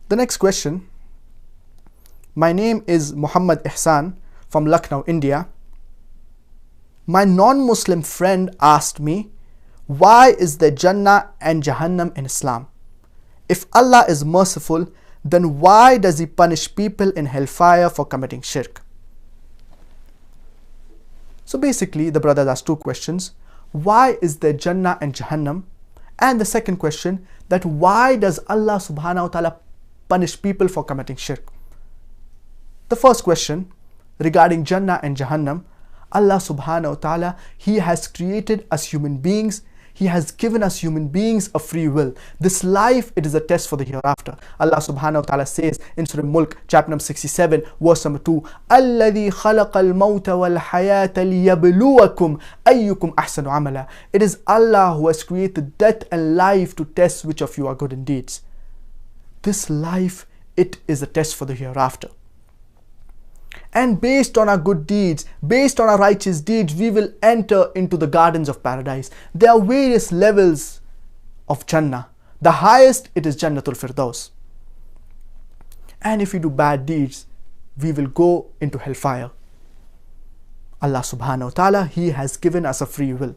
The next question. My name is Muhammad Ihsan from Lucknow, India. My non-Muslim friend asked me, why is there Jannah and Jahannam in Islam? If Allah is merciful, then why does He punish people in hellfire for committing shirk? So basically, the brother asked two questions. Why is there Jannah and Jahannam? And the second question, that why does Allah subhanahu wa ta'ala punish people for committing shirk? The first question regarding Jannah and Jahannam, Allah subhanahu wa ta'ala, He has created us human beings. He has given us human beings a free will. This life, it is a test for the hereafter. Allah subhanahu wa ta'ala says in Surah Mulk, chapter number 67, verse number 2, الَّذِي خَلَقَ الْمَوْتَ وَالْحَيَاةَ لِيَبْلُوَكُمْ أَيُّكُمْ أَحْسَنُ عَمَلًا. It is Allah who has created death and life to test which of you are good in deeds. This life, it is a test for the hereafter. And based on our good deeds, based on our righteous deeds, we will enter into the gardens of paradise. There are various levels of Jannah. The highest, it is Jannatul Firdaus. And if we do bad deeds, we will go into hellfire. Allah subhanahu wa ta'ala, He has given us a free will.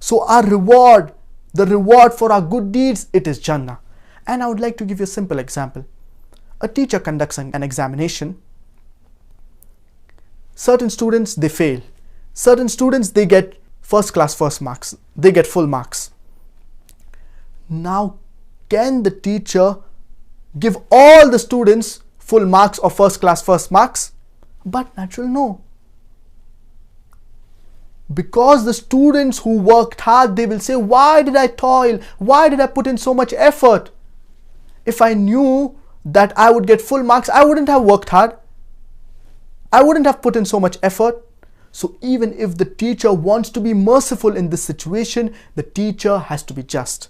So our reward, the reward for our good deeds, it is Jannah. And I would like to give you a simple example. A teacher conducts an examination. Certain students, they fail. Certain students, they get first class first marks. They get full marks. Now, can the teacher give all the students full marks or first class first marks? But naturally, no. Because the students who worked hard, they will say, why did I toil? Why did I put in so much effort? If I knew that I would get full marks, I wouldn't have worked hard. I wouldn't have put in so much effort. So even if the teacher wants to be merciful in this situation, the teacher has to be just.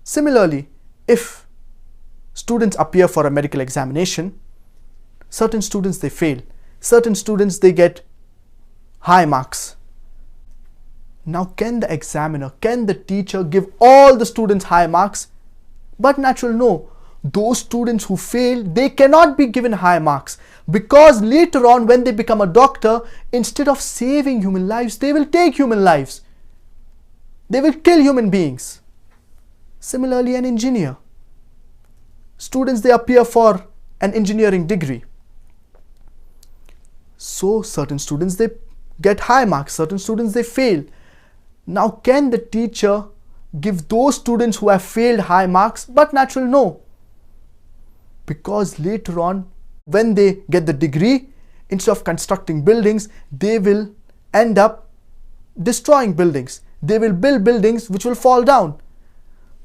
Similarly, if students appear for a medical examination, certain students, they fail. Certain students, they get high marks. Now can the examiner, can the teacher give all the students high marks? But naturally, no. Those students who fail, they cannot be given high marks, because later on when they become a doctor, instead of saving human lives, they will take human lives. They will kill human beings. Similarly, an engineer. Students, they appear for an engineering degree. So certain students, they get high marks, certain students, they fail. Now can the teacher give those students who have failed high marks? But naturally, no. Because later on, when they get the degree, instead of constructing buildings, they will end up destroying buildings. They will build buildings which will fall down.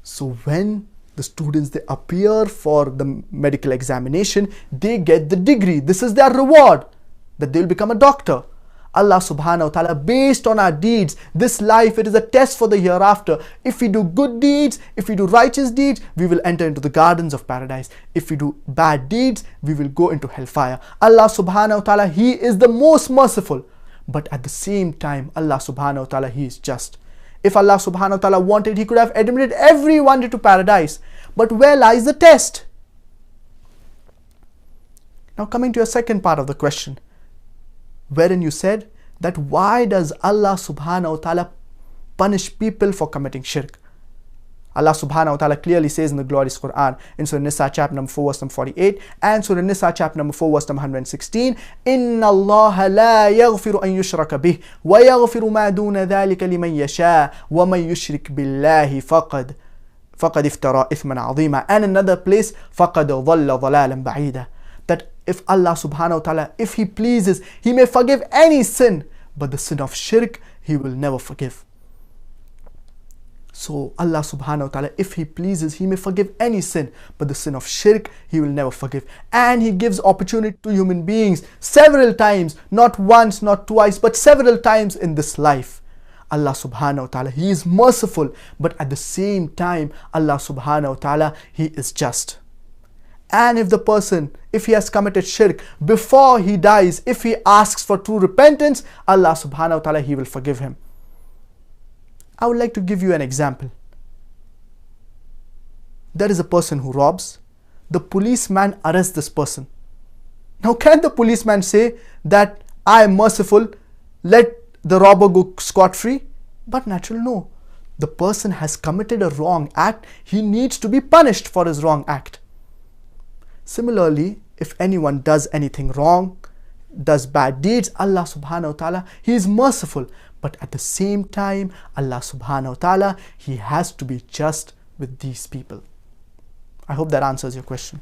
So when the students, they appear for the medical examination, they get the degree. This is their reward, that they will become a doctor. Allah subhanahu wa ta'ala, based on our deeds, this life, it is a test for the hereafter. If we do good deeds, if we do righteous deeds, we will enter into the gardens of paradise. If we do bad deeds, we will go into hellfire. Allah subhanahu wa ta'ala, He is the most merciful. But at the same time, Allah subhanahu wa ta'ala, He is just. If Allah subhanahu wa ta'ala wanted, He could have admitted everyone into paradise. But where lies the test? Now coming to your second part of the question, wherein you said that why does Allah subhanahu wa ta'ala punish people for committing shirk? Allah subhanahu wa ta'ala clearly says in the glorious Quran, in Surah Nisa chapter number 4 verse number 48 and Surah Nisa chapter number 4 verse number 116, Inna Allah la yaghfiru an yushraka bih wa yaghfiru ma duna dhalika liman yasha wa man yushrik billahi faqad iftara ithman azima. And another place, faqad dhalla dhalalan ba'ida. That if Allah subhanahu wa ta'ala, if He pleases, He may forgive any sin, but the sin of shirk, He will never forgive. So Allah subhanahu wa ta'ala, if He pleases, He may forgive any sin, but the sin of shirk, He will never forgive. And He gives opportunity to human beings several times, not once, not twice, but several times in this life. Allah subhanahu wa ta'ala, He is merciful, but at the same time, Allah subhanahu wa ta'ala, He is just. And if the person, if he has committed shirk, before he dies, if he asks for true repentance, Allah subhanahu wa ta'ala, He will forgive him. I would like to give you an example. there is a person who robs, the policeman arrests this person. Now can the policeman say that I am merciful, let the robber go scot-free? But naturally no. The person has committed a wrong act, he needs to be punished for his wrong act. Similarly, if anyone does anything wrong, does bad deeds, Allah subhanahu wa ta'ala, He is merciful. But at the same time, Allah subhanahu wa ta'ala, He has to be just with these people. I hope that answers your question.